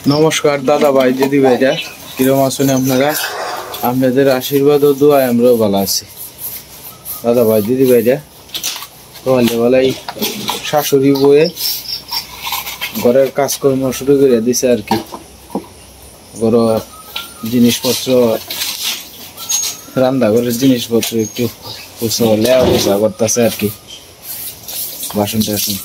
নমস্কার দাদা ভাই দিদি ভাইরা, কিরকম আছেন আপনারা? আপনাদের আশীর্বাদ ও দোয়ায় আমরাও ভালো আছি। দাদা ভাই দিদি ভাইরা, সকালবেলাই শাশুড়ি বয়ে ঘরের কাজকর্ম শুরু করে দিছে আর কি। ঘর জিনিসপত্র, রান্নাঘরের জিনিসপত্র একটু লেয়া করতেছে আর কি, বাসন টাসন।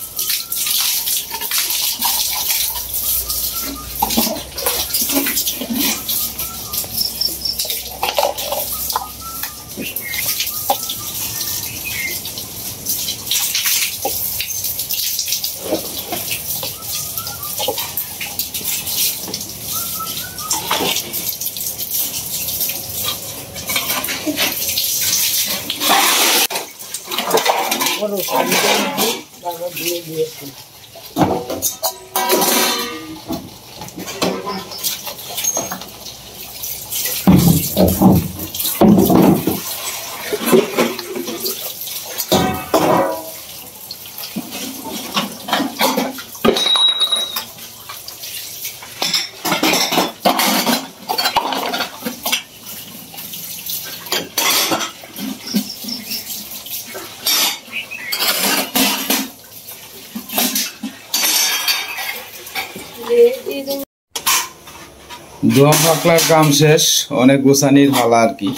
দোয়া পাকলার কাম শেষ, অনেক গোছানির ভালা আর কি।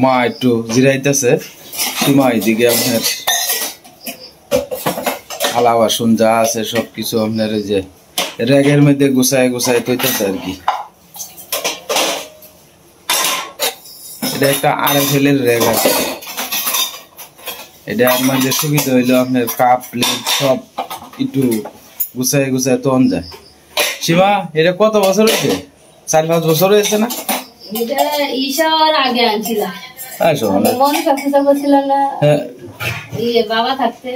মা একটু জিরাইতেছে, সীমা এদিকে আপনার থালা বাসন যা আছে সবকিছু আপনার যে র্যাগের মধ্যে গুছায় গুছায় তৈতেছে আর কি। এটা একটা আরএফএল র্যাগ আছে। এটা আমাদের সুবিধা হইলো আপনার কাপ প্লেট সব একটু গুছায় গুছায় তন যায়। সীমা, এটা কত বছর হয়েছে? 4-5 বছর হয়েছে না? বাবা থাকতে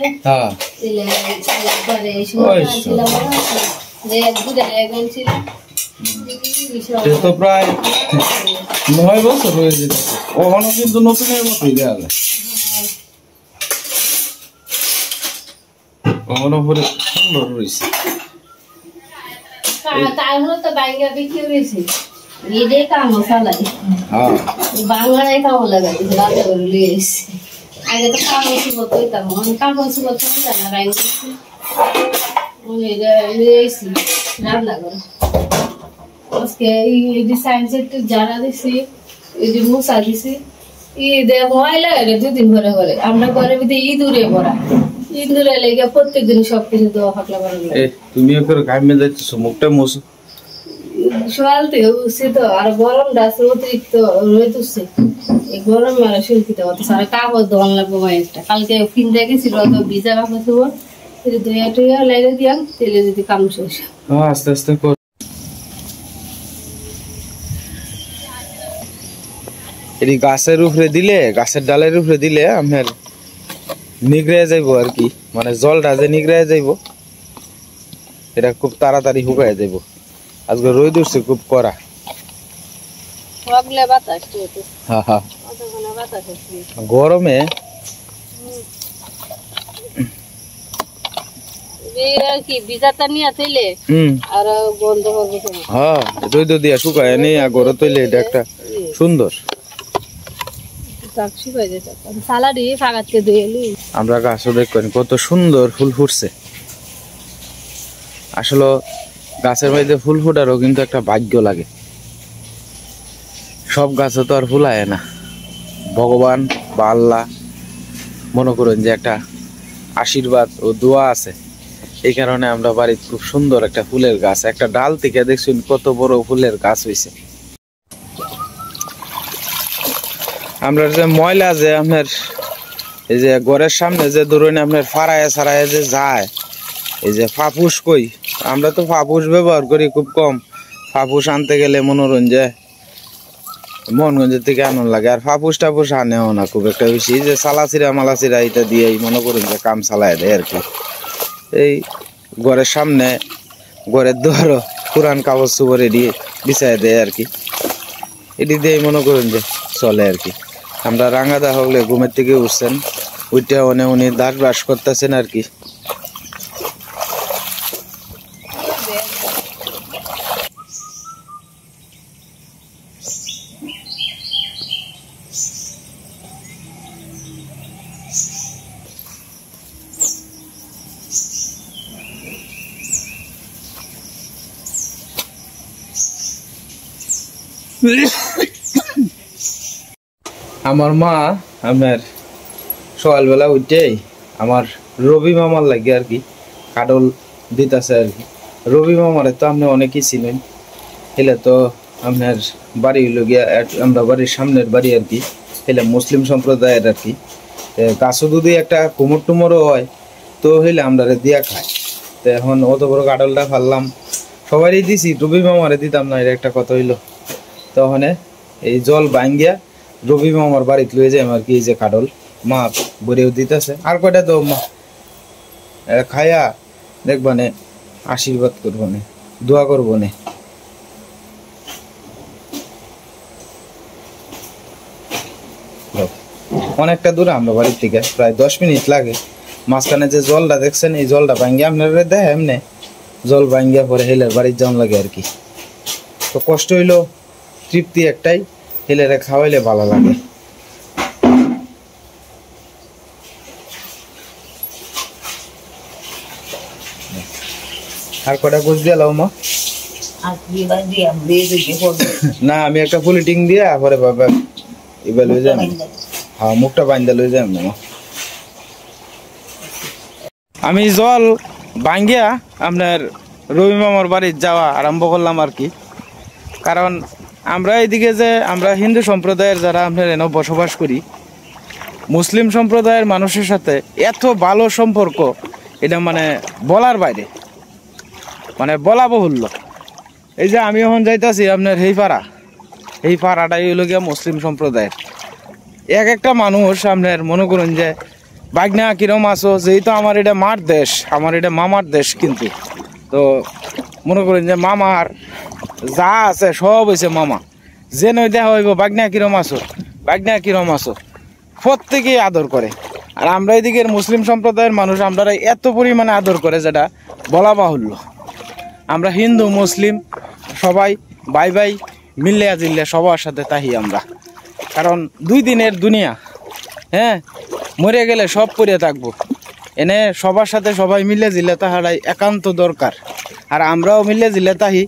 তো প্রায় 9 বছর হয়ে যেতে, ওখানে কিন্তু নতুনের মতোই দেওয়া যায়। ওখানে পরে সুন্দর রয়েছে। আগে তো কাগজ বইতাম, কাগজ রান্না করে আজকে যারা দিছি মুসা দিছি ঈদে ময়লা 2 দিন ঘরে ঘরে আমরা ঘরে ভিতরে ইঁদুরে ভরা, ইঁদুরে লেগে প্রত্যেকদিন সবকিছু দেওয়া ফাঁকলা করা। তুমি ঘামে যাচ্ছ, মুখটা মুছো। সকালতে উঠছে তো, আর গরমটা আছে অতিরিক্ত রয়েছে, এই গরমে আর শুনতে হতো সারা কাগজ ধোয়ান লাগবো। একটা কালকে কিনতে গেছিল ভিজা কাপড় চোপড় ধুয়া টুয়া লাইনে দিয়াম, তেলে যদি কাম শেষ। আস্তে আস্তে কর। এটি গাছের উপরে দিলে, গাছের ডালের উপরে দিলে আপনার নিগড়ে যাইব আর কি, মানে জলটা যে নিগড়ে যাইব, এটা খুব তাড়াতাড়ি শুকায় যাইব। আজকে রোদ উঠছে খুব কড়া। গরমে রোদ দিয়া শুকায় নেই, আর গরম তৈলে এটা একটা সুন্দর। আমরা গাছও দেখবেন কত সুন্দর ফুল ফুটছে। আসলে গাছের মধ্যে ফুল ফুটারও কিন্তু একটা ভাগ্য লাগে। সব গাছে তো আর ফুলায় না। ভগবান বা আল্লাহ মনে করেন যে একটা আশীর্বাদ ও দোয়া আছে, এই কারণে আমরা বাড়িতে খুব সুন্দর একটা ফুলের গাছ, একটা ডাল থেকে দেখছেন কত বড় ফুলের গাছ হয়েছে। আমরা যে ময়লা যে আপনার এই যে ঘরের সামনে যে ধরুন আপনার ফাড়ায় ছাড়ায় যে যায়, এই যে ফাপুস কই, আমরা তো ফাপুস ব্যবহার করি খুব কম। ফাপুস আনতে গেলে মনোরঞ্জে মনগঞ্জের থেকে আনন্দ লাগে, আর ফাপুস টাপুস আনেও না খুব একটা বেশি। যে সালাচিরা মালাচিরা এটা দিয়েই মনে করেন যে কাম চালায় দেয় আর কি। এই ঘরের সামনে ঘরের দুয়ার পুরান কাগজ চোপড় এটি বিছাই দেয় আর কি, এটি দিয়েই মনে করেন যে চলে আর কি। আমরা রাঙাদা হলে ঘুমের থেকে উঠছেন, উঠে উনি দাঁত ব্রাশ করতেছেন আর কি। আমার মা আপনার সকালবেলা উঠেই আমার রবি মামার লাগে আর কি কাডল দিতেছে আর কি। রবি মামারে তো আপনি অনেকেই চিনেন, এলে তো আপনার বাড়ি হইল গিয়া আমরা বাড়ির সামনের বাড়ি আর কি, এলে মুসলিম সম্প্রদায়ের আর কি। গাছও যদি একটা কুমোর টুমোরও হয় তো হইলে আমরা দিয়া খাই। তো এখন অত বড় কাডলটা ফাললাম, সবারই দিছি, রবি মামারে দিতাম না, এটা একটা কথা হইলো। তখন এই জল ভাঙ্গিয়া রবি মামার বাড়িতে লয়ে যায় আর কি। এই যে কাডল মা বরেও দিতেছে, আর কয়টা তো মা খায়া দেখবানে আশীর্বাদ করবো নে, দোয়া করবো নে। অনেকটা দূরে আমরা বাড়ির থেকে, প্রায় 10 মিনিট লাগে। মাঝখানে যে জলটা দেখছেন এই জলটা ভাঙ্গিয়া আপনারা দেয় এমনি জল ভাঙ্গিয়া পরে হেলের বাড়ির যাওয়ান লাগে আর কি। তো কষ্ট হইলো, তৃপ্তি একটাই, হেলেরে খাওয়াইলে ভালো লাগে। আর কটা গোছ দিয়ে লাও মা? না আমি একটা পলিটিং দিয়ে পরে বাবা এবার লই যাই। হ্যাঁ মুখটা বাইন্দা লই যাই না। আমি জল ভাঙ্গিয়া আপনার রবি মামার বাড়ির যাওয়া আরম্ভ করলাম আর কি। কারণ আমরা এইদিকে যে আমরা হিন্দু সম্প্রদায়ের যারা আপনার এনে বসবাস করি, মুসলিম সম্প্রদায়ের মানুষের সাথে এত ভালো সম্পর্ক, এটা মানে বলার বাইরে, মানে বলা বহুল্য। এই যে আমি এখন যাইতাছি আপনার এই পাড়াটাই হইল গিয়া মুসলিম সম্প্রদায়ের। এক একটা মানুষ আপনার মনে করুন যে বাগনা কিরম আছো, যেহেতু আমার এটা মার দেশ, আমার এটা মামার দেশ, কিন্তু তো মনে করেন যে মামার যা আছে সব হয়েছে মামা। যে নই দেখা হইব বাগনা কিরম আছো, বাগনা কিরম আছো, প্রত্যেকেই আদর করে। আর আমরা এদিকের মুসলিম সম্প্রদায়ের মানুষ আমরা এত পরিমাণে আদর করে যেটা বলা বাহুল্য। আমরা হিন্দু মুসলিম সবাই ভাই ভাই মিল্লিয়া জিল্লিয়া সবার সাথে তাহি আমরা। কারণ 2 দিনের দুনিয়া, হ্যাঁ মরে গেলে সব পড়ে থাকবো, এনে সবার সাথে সবাই মিলে জিল্লে তাহারাই একান্ত দরকার। আর আমরাও মিলে জিল্লে তাহি,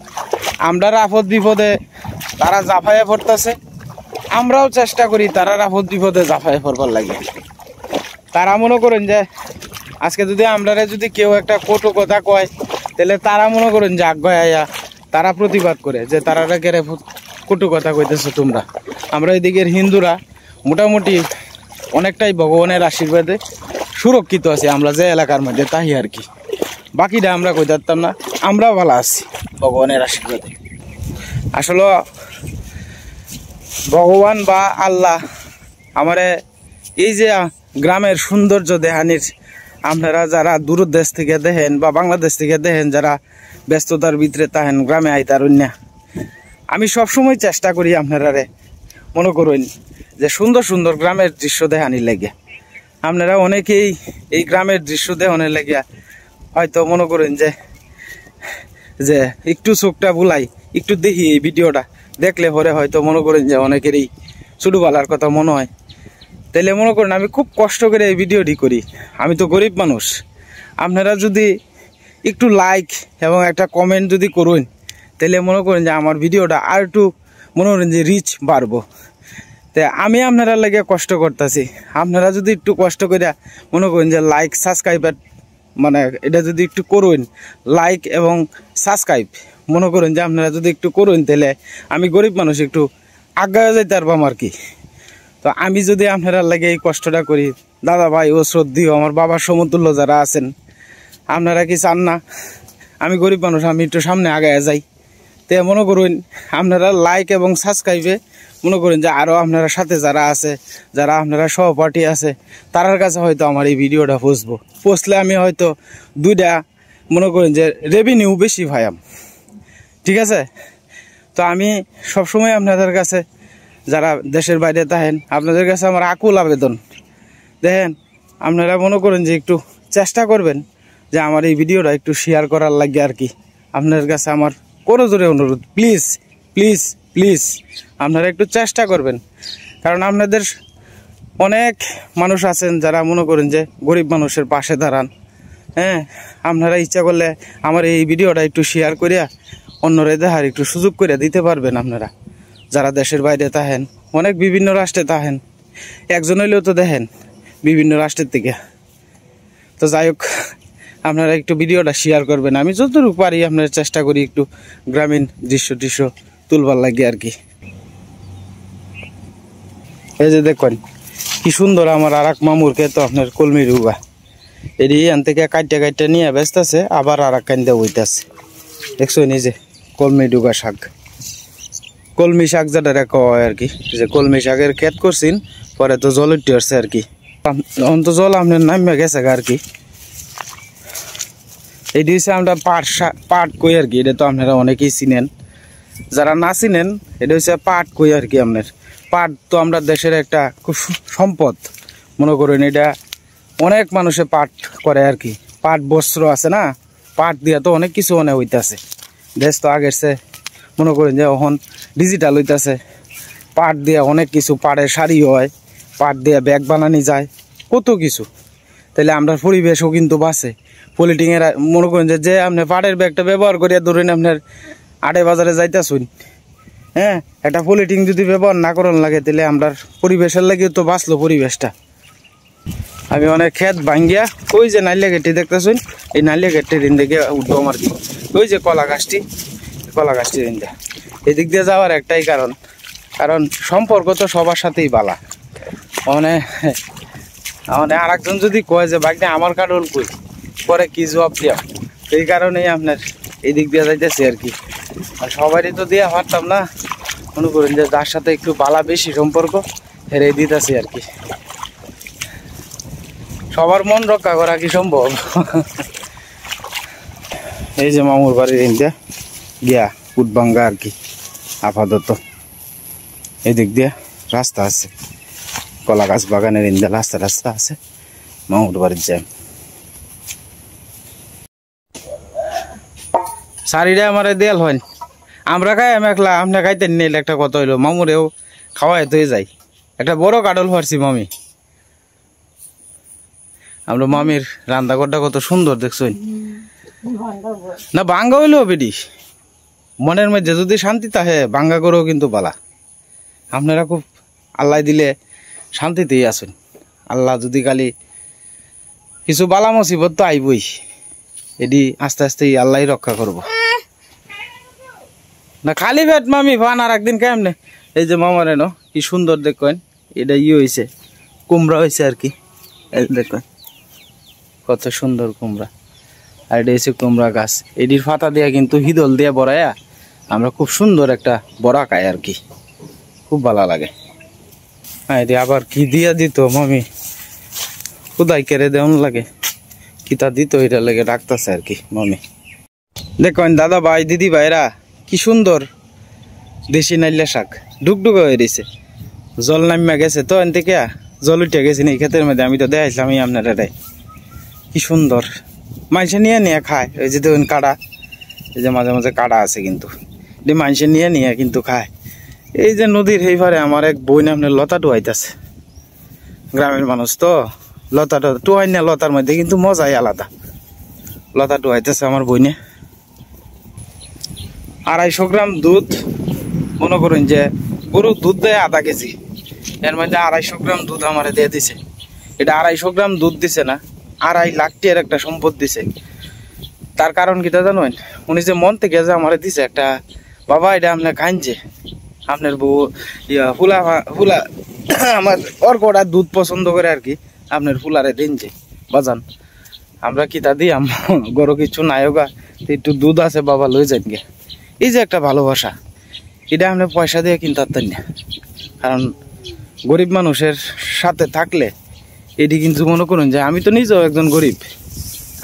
আমরা আপদ বিপদে তারা জাফাইয়া পড়তেছে, আমরাও চেষ্টা করি তারা আপদ বিপদে জাফাইয়া পড়বার লাগে। তারা মনে করেন যে আজকে যদি আমরা যদি কেউ একটা কটু কথা কয়, তাহলে তারা মনে করেন যে আগ্রহ আয়া তারা প্রতিবাদ করে যে তারা কেড়ে কটু কথা কইতেছো তোমরা। আমরা এদিকের হিন্দুরা মোটামুটি অনেকটাই ভগবানের আশীর্বাদে সুরক্ষিত আছি, আমরা যে এলাকার মধ্যে তাই আর কি। বাকিটা আমরা কই পারতাম না, আমরাও ভালো আছি ভগবানের আশীর্বাদে। আসলে ভগবান বা আল্লাহ আমারে এই যে গ্রামের সৌন্দর্য দেহানির, আপনারা যারা দূর দেশ থেকে দেখেন বা বাংলাদেশ থেকে দেখেন, যারা ব্যস্ততার ভিতরে তাহেন গ্রামে আইতার অন্যা, আমি সবসময় চেষ্টা করি আপনারা মনে করুন যে সুন্দর সুন্দর গ্রামের দৃশ্য দেখানির লাগে। আপনারা অনেকেই এই গ্রামের দৃশ্য দেখানোর লাগে হয়তো মনে করেন যে একটু চোখটা বুলাই, একটু দেখি এই ভিডিওটা দেখলে পরে হয়তো মনে করেন যে অনেকেরই ছোটবেলার কথা মনে হয়। তাইলে মনে করেন আমি খুব কষ্ট করে এই ভিডিওটি করি, আমি তো গরিব মানুষ। আপনারা যদি একটু লাইক এবং একটা কমেন্ট যদি করুন, তাহলে মনে করেন যে আমার ভিডিওটা আর একটু মনে করেন যে রিচ বাড়বো। তো আমি আপনারা লাগে কষ্ট করতেছি, আপনারা যদি একটু কষ্ট করে মনে করেন যে লাইক সাবস্ক্রাইব, মানে এটা যদি একটু করুন, লাইক এবং সাবস্ক্রাইব মনে করেন যে আপনারা যদি একটু করুন, তাহলে আমি গরিব মানুষ একটু আগায় যাইতে পারবাম আর কি। তো আমি যদি আপনারা লাগে এই কষ্টটা করি, দাদা ভাই ও শ্রদ্ধেয় আমার বাবার সমতুল্য যারা আছেন, আপনারা কি চান না আমি গরিব মানুষ আমি একটু সামনে আগায় যাই? তো মনে করুন আপনারা লাইক এবং সাবস্ক্রাইবে মনে করেন যে আরও আপনারা সাথে যারা আছে, যারা আপনারা সহপাঠী আছে, তার কাছে হয়তো আমার এই ভিডিওটা পৌঁছলে আমি হয়তো 2টা মনে করেন যে রেভিনিউ বেশি পাইম, ঠিক আছে? তো আমি সবসময় আপনাদের কাছে যারা দেশের বাইরে থাকেন, আপনাদের কাছে আমার আকুল আবেদন, দেখেন আপনারা মনে করেন যে একটু চেষ্টা করবেন যে আমার এই ভিডিওটা একটু শেয়ার করার লাগে আর কি। আপনার কাছে আমার করজোরে অনুরোধ, প্লিজ প্লিজ প্লিজ আপনারা একটু চেষ্টা করবেন। কারণ আপনাদের অনেক মানুষ আছেন যারা মনে করেন যে গরিব মানুষের পাশে দাঁড়ান। হ্যাঁ, আপনারা ইচ্ছা করলে আমার এই ভিডিওটা একটু শেয়ার করিয়া অন্যরা দেখার একটু সুযোগ করে দিতে পারবেন। আপনারা যারা দেশের বাইরে থাকেন, অনেক বিভিন্ন রাষ্ট্রে থাকেন, একজন হইলেও তো দেখেন বিভিন্ন রাষ্ট্রের থেকে। তো যাই হোক, আপনারা একটু ভিডিওটা শেয়ার করবেন। আমি যতটুকু পারি আপনারা চেষ্টা করি একটু গ্রামীণ দৃশ্য তুলবার লাগে আর কি। এই যে দেখুন কি সুন্দর আমার আর এক মামুর ক্ষেত আপনার কলমি ডুবা, এটি এখান থেকে কাটটা নিয়ে ব্যস্ত আছে, আবার আর এক কান্দা হইতেছে। দেখছো নি যে কলমি ডুবা শাক, কলমি শাক যেটা কয় আর কি, যে কলমি শাকের ক্ষেত করছেন, পরে তো জল উঠে আসছে আর কি। তখন তো জল আপনার নামে গেছে আর কি। এটি হচ্ছে আমরা পাট কই আর কি, এটা তো আপনারা অনেকেই চিনেন, যারা না চিনেন এটা হচ্ছে পাট কই আর কি। আপনার পাট তো আমরা দেশের একটা খুব সম্পদ মনে করেন, এটা অনেক মানুষে পাট করে আর কি। পাট বস্ত্র আছে না, পাট দিয়া তো অনেক কিছু অনেক হইতেছে। দেশ তো আগের সে মনে করেন যে এখন ডিজিটাল হইতেছে। পাট দিয়া অনেক কিছু, পাটের শাড়ি হয়, পাট দিয়া ব্যাগ বানানি যায়, কত কিছু। তাহলে আমরা পরিবেশও কিন্তু বাঁচে। পলিটিংয়ের মনে করেন যে আপনি পাটের ব্যাগটা ব্যবহার করিয়া ধরেন আপনার আড়ে বাজারে যাইতেছুন, হ্যাঁ, একটা পলিটিং যদি ব্যবহার না করার লাগে, তাহলে আমরা পরিবেশের লাগে তো বাঁচলো পরিবেশটা। আমি অনেক ক্ষেত ভাঙ্গিয়া ওই যে নালিয়া গেটটি দেখতেছুন, এই নালিয়া গেটটির ঋণ দেখে উঠবো আমার কি, ওই যে কলা গাছটি ঋণ দেয়। এদিক দিয়ে যাওয়ার একটাই কারণ সম্পর্ক তো সবার সাথেই বালা। মানে আর একজন যদি কয় যে বাইকটা আমার কারণ কই, পরে কি জবাব দিয়া, এই কারণেই আপনার এই দিক দিয়ে যাইতেছি আর কি। আর সবারই তো দিয়া পারতাম না, মনে করেন যে যার সাথে একটু বালা বেশি সম্পর্ক হেরে দিতেছি আর কি। সবার মন রক্ষা করা কি সম্ভব? এই যে মামুর বাড়ির ইন্ডিয়া গিয়া উটবাঙ্গা আর কি। আপাতত এদিক দিয়ে রাস্তা আছে, কলা গাছ বাগানের ইন্ডিয়া রাস্তা আছে, মামুর বাড়ির যাই। শাড়িটা আমার দেয়াল হয়, আমরা খাই মেখলা, আপনি খাইতেন নিলে একটা কথা হইলো, মামুরেও খাওয়াই তো যাই। একটা বড় কাডল ফারছি মামি, আমরা মামির রান্নাঘরটা কত সুন্দর দেখছই না। ভাঙ্গা হইলেও বেডি মনের মধ্যে যদি শান্তি থাকে, ভাঙ্গা করেও কিন্তু বালা। আপনারা খুব আল্লাহ দিলে শান্তিতেই আছেন। আল্লাহ যদি খালি কিছু বালা মুসিবত তো আইবই, এটি আস্তে আস্তে আল্লাহ রক্ষা করবো না। খালি পেট মামি ফান আর একদিন কেমনে। এই যে মামারে ন কি সুন্দর দেখেন, এটা হয়েছে কুমড়া হয়েছে আর কি। দেখেন কত সুন্দর কুমড়া, আর এটা হচ্ছে কুমড়া গাছ। এটির পাতা দিয়া কিন্তু হিদল দিয়া বড়াইয়া আমরা খুব সুন্দর একটা বড়া খাই আর কি, খুব ভালো লাগে। হ্যাঁ, এটি আবার কি দিয়া দিত মামি, কোথায় কেড়ে দেওয়ান লাগে, কিতা দিত এটা লেগে রাখতেছে আর কি মামি। দেখেন দাদা ভাই দিদি ভাইরা কি সুন্দর দেশি নাইলা শাক ডুকডুক হয়ে দিছে। জল নামিয়া গেছে তো এন থেকে জল উঠে গেছে এই ক্ষেতের মধ্যে, আমি তো দেখাইছিলাম আপনারা কি সুন্দর মানুষে নিয়ে খায়। ওই যে দেখুন কাড়া, এই যে মাঝে মাঝে কাড়া আছে কিন্তু মানুষে নিয়ে কিন্তু খায়। এই যে নদীর এই পারে আমার এক বই আপনার লতা টুয়াইতেছে, গ্রামের মানুষ তো লতাটা টুয়াই না, লতার মধ্যে কিন্তু মজাই আলাদা। লতা টুয়াইতেছে আমার বইনে। 250 গ্রাম দুধ, মনে করেন যে গরুর দুধ দেয় আধা কেজি, এর মধ্যে 250 গ্রাম দুধ আমার দিয়ে দিছে। এটা 250 গ্রাম দুধ দিছে না, 2.5 লাখ টাকার একটা সম্পদ দিছে। তার কারণ কিটা জানেন, উনি যে মন থেকে যে আমার দিছে একটা, বাবা এটা আপনার খাইছে, আপনার বউ ফুলা আমার অর্কটা দুধ পছন্দ করে আর কি, আপনার ফুলারে দিনছে বাজান। আমরা কিতা দিই গরু কিছু নাইগা, একটু দুধ আছে বাবা লই যান গে। এই যে একটা ভালোবাসা, এটা আপনি পয়সা দিয়ে কিনতে পারতেন না। কারণ গরিব মানুষের সাথে থাকলে এটি কিন্তু মনে করুন যে আমি তো নিজেও একজন গরিব,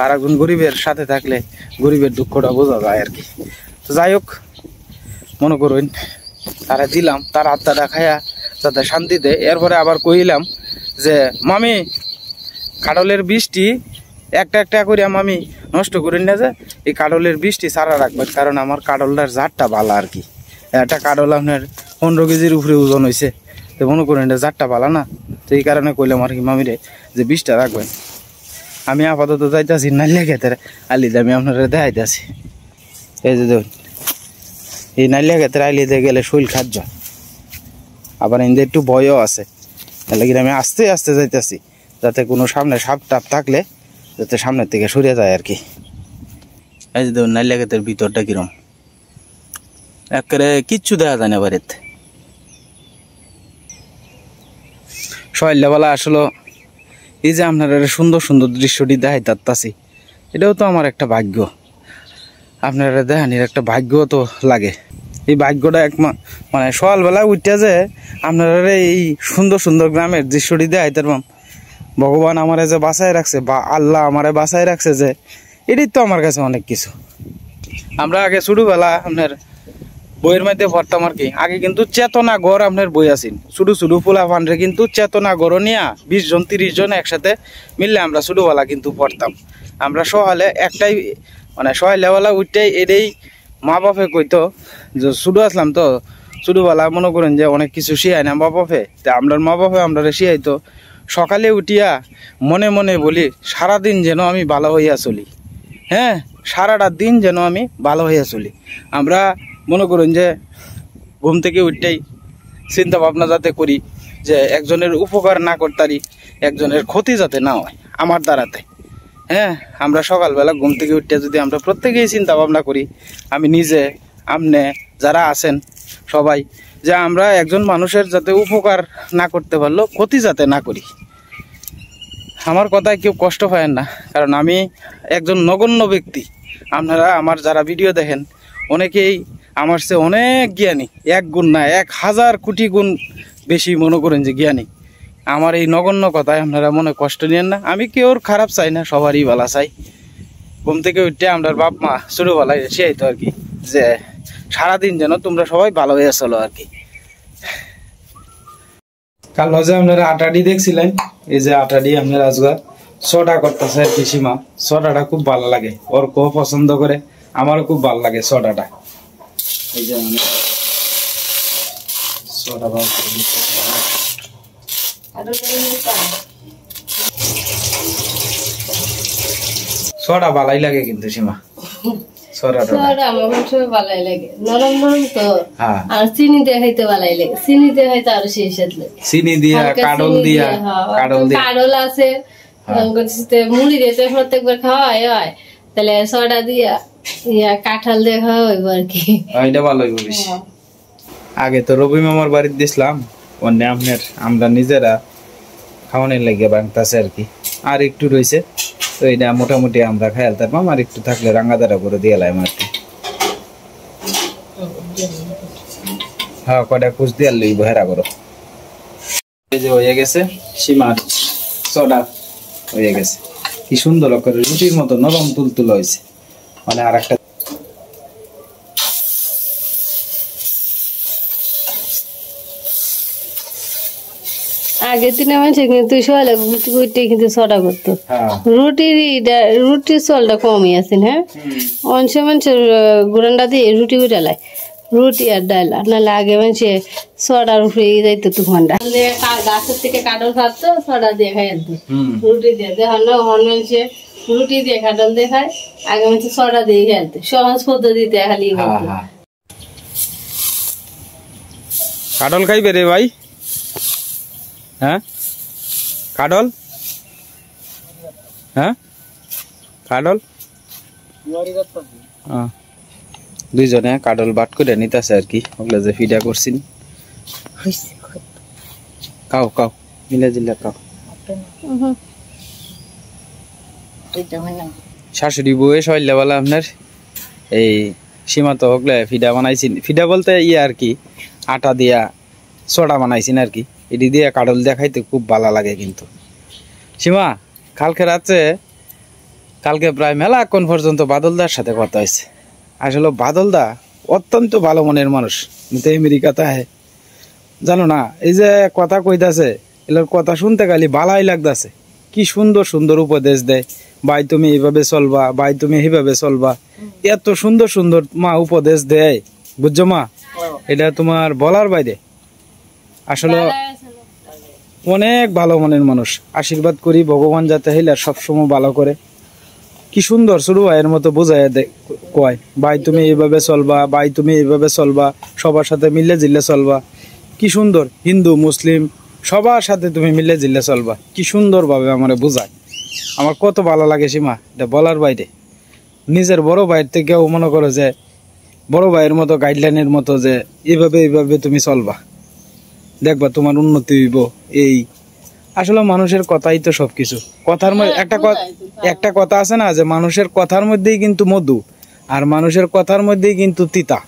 আর একজন গরিবের সাথে থাকলে গরিবের দুঃখটা বোঝা যায় আর কি। তো যাই হোক, মনে করুন তারা দিলাম, তার আত্মাটা খায়া যাতে শান্তিতে। এরপরে আবার কইলাম যে মামি কাডলের বৃষ্টি একটা একটা করে আমি নষ্ট করে নিয়ে যায় এই কাডলের বৃষ্টি সারা রাখবেন, কারণ আমার কাডলটার জাতটা ভালো আর কি। একটা কাডল আপনার 15 কেজির উপরে ওজন হয়েছে, তো মনে করেন এটা জাতটা ভালো না, তো এই কারণে কইলাম আর কি মামিরে যে বৃষ্টিটা রাখবেন। আমি আপাতত যাইতেছি নাইলিয়া ক্ষেতের আলিতে, আমি আপনারা দেখাইতেছি। এই যে দেখুন এই নাইলিয়া ক্ষেতের আলিতে গেলে শৈল খাদ্য, আবার এদের একটু ভয়ও আছে, তার লাগে আমি আস্তে আস্তে যাইতেছি যাতে কোনো সামনে সাপ টাপ থাকলে যাতে সামনের থেকে সরে যায় আর কি। এই যে দেখুন নাইলিয়া ক্ষেতের ভিতরটা কিরম, একেবারে কিচ্ছু দেখা যায় না বাড়িতে। সকালবেলা আসলে এই যে আপনারা সুন্দর সুন্দর দৃশ্যটি দেখাই তাচ্ছি, এটাও তো আমার একটা ভাগ্য। আপনারা দেখানির একটা ভাগ্য তো লাগে। এই ভাগ্যটা মানে সকালবেলা উঠতে যে আপনারা এই সুন্দর সুন্দর গ্রামের দৃশ্যটি দেখাইতে পারবাম, ভগবান আমারে যে বাঁচায় রাখছে বা আল্লাহ আমারে বাঁচায় রাখছে, যে এটাই তো আমার কাছে অনেক কিছু। আমরা আগে ছোটবেলা আপনার বইয়ের মধ্যে পড়তাম আর কি, আগে কিন্তু চেতনা গড় আপনার বই আসিন, ছোটো ছোটো পোলা ফান্ডে কিন্তু চেতনা গড় নিয়ে 20 জন 30 জন একসাথে মিললে আমরা ছোটোবেলা কিন্তু পড়তাম। আমরা সকালে একটাই মানে সকালবেলা উঠতেই এটাই মা বাপে কইতো যে ছোটো আসলাম তো ছোটোবেলা মনে করেন যে অনেক কিছু শিখায় না মা বাপে, তা আমরা মা বাপে আমরা শিখাইতো সকালে উঠিয়া মনে মনে বলি সারাদিন যেন আমি ভালো হইয়া চলি, হ্যাঁ সারাটা দিন যেন আমি ভালো হইয়া চলি। আমরা মনে করুন যে ঘুম থেকে উঠতেই চিন্তা ভাবনা যাতে করি যে একজনের উপকার না করতারি, একজনের ক্ষতি যাতে না হয় আমার দ্বারাতে। হ্যাঁ আমরা সকালবেলা ঘুম থেকে উঠতে যদি আমরা প্রত্যেকেই চিন্তা ভাবনা করি, আমি নিজে আপনি যারা আছেন সবাই, যে আমরা একজন মানুষের যাতে উপকার না করতে পারলো ক্ষতি যাতে না করি। আমার কথায় কেউ কষ্ট পায় না, কারণ আমি একজন নগণ্য ব্যক্তি। আপনারা আমার যারা ভিডিও দেখেন অনেকেই আমার চেয়ে অনেক জ্ঞানী, 1 গুণ না 1000 কোটি গুণ বেশি মনে করেন যে জ্ঞানী। আমার এই নগণ্য কথায় আপনারা মনে কষ্ট নিয়েন না, আমি কেউর খারাপ চাই না, সবারই ভালো চাই। ঘুম থেকে উঠতে আমরা বাপ মা ছোটোবেলায় শিখাইতো আর কি যে সারাদিন যেন তোমরা সবাই ভালো হয়ে চলো আর কি। কাল যে আপনারা আটাডি দেখছিলেন, এই যে আটাডি আপনারা আজকে সোডা করতেছে আর কি। সীমা সোডাটা খুব ভালো লাগে, ওর খুব পছন্দ করে, আমারও খুব ভালো লাগে সোডাটা। এই যে আমি সোডা সোডা ভালোই লাগে কিন্তু সীমা, সোডাটা আমার ভালোই লাগে, নরম নরম তো। আর চিনি দিয়ে খাইতে ভালোই লাগে, চিনি দিয়ে খাইতে আরো শেষ লাগে, চিনি দিয়া কাডল দিয়া কাডল আছে মুড়ি দিয়ে প্রত্যেকবার খাওয়া হয়, তাহলে সোডা দিয়া কাঁঠাল দিয়ে খাওয়া হইব আর কি, এটা ভালো হইব বেশি। আগে তো রবি মামার বাড়িতে দিছিলাম, অন্য আপনার আমরা নিজেরা খাওয়ানোর লাগে বাংতাছে আর কি, আর একটু রয়েছে তো এটা মোটামুটি আমরা খাইল তার মাম, আর একটু থাকলে রাঙ্গাদারা করে দিয়ে লাইম আর কি। হ্যাঁ কটা কুচ দিয়ে লইব হেরা করো। এই যে হয়ে গেছে সীমার সোডা হয়ে গেছে, কি সুন্দর করে রুটির মতো নরম তুলতুল হয়েছে। মানে আর একটা আগের দিনে মানুষ কিন্তু সকালে ঘুরতে ঘুরতে কিন্তু ছটা করতো, রুটির চলটা কমই আছে। হ্যাঁ অংশ মানুষের গুড়ান্ডা দিয়ে রুটি উঠালায়, রুটি আর ডাইলা, নাহলে আগে মানুষে ছটার উপরে যাইতো তুফানটা, গাছের থেকে কাঠল খাতো ছটা দিয়ে খাই আনতো, রুটি দিয়ে দেখো না মানুষে রুটি দিয়ে কাঠল দিয়ে খায়, আগে মানুষ ছটা দিয়ে খেলতো, সহজ পদ্ধতিতে খালি। কাঠল খাইবে রে ভাই? হ্যাঁ কাডল, হ্যাঁ কাডল দুইজনে কাডল বাট করে নিতেছে আর কি, ওগুলো যে ফিডা করছিন। খাও খাও মিলে জিলে খাও। শাশুড়ি বউয়ে সইলেবেলা আপনার এই সীমা তো ওগুলো ফিডা বানাইছিন, ফিডা বলতে ইয়ে আর কি আটা দিয়া সোডা বানাইছিন আর কি, এটি দিয়ে কাডল দিয়ে খাইতে খুব ভালো লাগে। কিন্তু সীমা কালকে রাত্রে কালকে প্রায় মেলাক্ষণ পর্যন্ত বাদলদার সাথে কথা হয়েছে। আসলে বাদলদা অত্যন্ত ভালো মনের মানুষ, কিন্তু আমেরিকাতে হয় জানো না, এই যে কথা কইতাছে এগুলোর কথা শুনতে খালি ভালাই লাগতেছে, কি সুন্দর সুন্দর উপদেশ দেয়, ভাই তুমি এইভাবে চলবা, ভাই তুমি এইভাবে চলবা, এত সুন্দর সুন্দর মা উপদেশ দেয়, বুঝছো মা? এটা তোমার বলার বাইরে। আসলে অনেক ভালো মনের মানুষ, আশীর্বাদ করি ভগবান যাতে হইলে সবসময় ভালো করে। কি সুন্দর ছোট ভাইয়ের মতো বোঝায় কয়, ভাই তুমি এইভাবে চলবা, ভাই তুমি এইভাবে চলবা, সবার সাথে মিলে জিল্লে চলবা। কি সুন্দর, হিন্দু মুসলিম সবার সাথে তুমি মিলে জিল্লে চলবা, কি সুন্দর ভাবে আমার বোঝায়। আমার কত ভালো লাগে সীমা, এটা বলার বাইরে। নিজের বড় ভাইয়ের থেকেও মনে করো যে বড় ভাইয়ের মতো গাইডলাইনের মতো যে এইভাবে এইভাবে তুমি চলবা, দেখবা তোমার উন্নতি হইব। এই আসলে মানুষের কথাই তো সবকিছু। কথার মধ্যে একটা কথা আছে না, যে মানুষের কথার মধ্যেই কিন্তু মধু, আর মানুষের কথার মধ্যেই কিন্তু তিতা,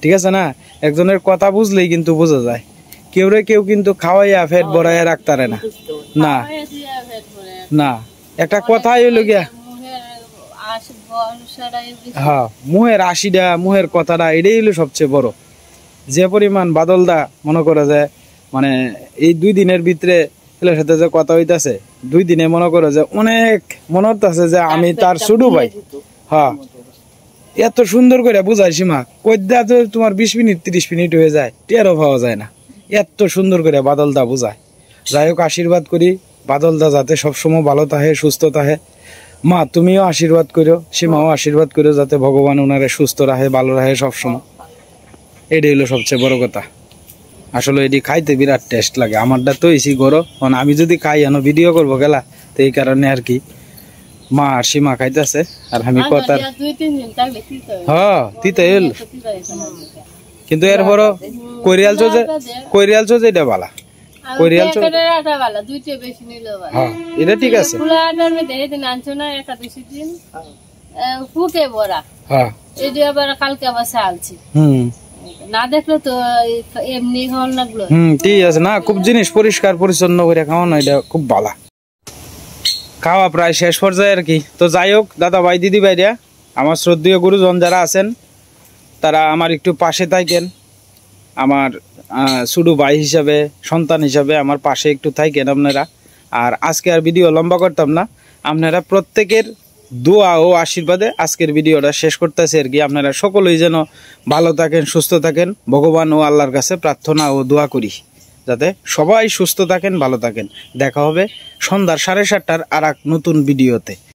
ঠিক আছে না? একজনের কথা বুঝলেই কিন্তু বোঝা যায়। কেউ কিন্তু খাওয়াইয়া ফেট ভরাইয়া রাখতারে না, না না, একটা কথাই হইলো গিয়া, হ্যাঁ, মুহের আশিটা মুহের কথাটা, এটাই হলো সবচেয়ে বড়। যে পরিমাণ বাদলদা মনে করে যে মানে এই 2 দিনের ভিতরে ছেলের সাথে যে কথা হইতাছে, 2 দিনে মনে করে যে অনেক মনে হচ্ছে যে আমি তার ছোট ভাই। হ্যাঁ, এত সুন্দর করে বুঝাই সীমা, কইদা তো তোমার 20 মিনিট 30 মিনিট হয়ে যায়, টেরও পাওয়া যায় না, এত সুন্দর করে বাদলদা বুঝায়। যাই হোক, আশীর্বাদ করি বাদলদা যাতে সবসময় ভালো থাকে, সুস্থ থাকে। মা তুমিও আশীর্বাদ করো, সীমাও আশীর্বাদ করো, যাতে ভগবান ওনারে সুস্থ রাখে, ভালো রাখে সবসময়। এটাই হলো সবচেয়ে বড় কথা। আসলে এটি খাইতে বিরাট টেস্ট লাগে। আমারটা তো এসি গরো, মানে আমি যদি খাই এনো ভিডিও করবো গেলা, তো এই কারণে আর কি। মা আর সীমা খাইতেছে আর আমি কথা, হ্যাঁ তিতা এল, কিন্তু এরপরও কৈরিয়াল চো যেটা বালা, কৈরিয়াল চো, হ্যাঁ এটা ঠিক আছে। হ্যাঁ কালকে আবার চালছি, না দেখলে তো এমনি খাওয়ান লাগলো। ঠিক আছে না, খুব জিনিস পরিষ্কার পরিচ্ছন্ন করে খাওয়ানো এটা খুব ভালো। খাওয়া প্রায় শেষ পর্যায়ে আর কি। তো যাই হোক দাদা ভাই দিদি ভাইরা, আমার শ্রদ্ধেয় গুরুজন যারা আছেন, তারা আমার একটু পাশে থাকেন, আমার ছোট ভাই হিসাবে, সন্তান হিসাবে আমার পাশে একটু থাকেন আপনারা। আর আজকে আর ভিডিও লম্বা করতাম না, আপনারা প্রত্যেকের দোয়া ও আশীর্বাদে আজকের ভিডিওটা শেষ করতেছে আর কি। আপনারা সকলেই যেন ভালো থাকেন, সুস্থ থাকেন, ভগবান ও আল্লাহর কাছে প্রার্থনা ও দোয়া করি যাতে সবাই সুস্থ থাকেন, ভালো থাকেন। দেখা হবে সন্ধ্যা 7:30টার আর এক নতুন ভিডিওতে।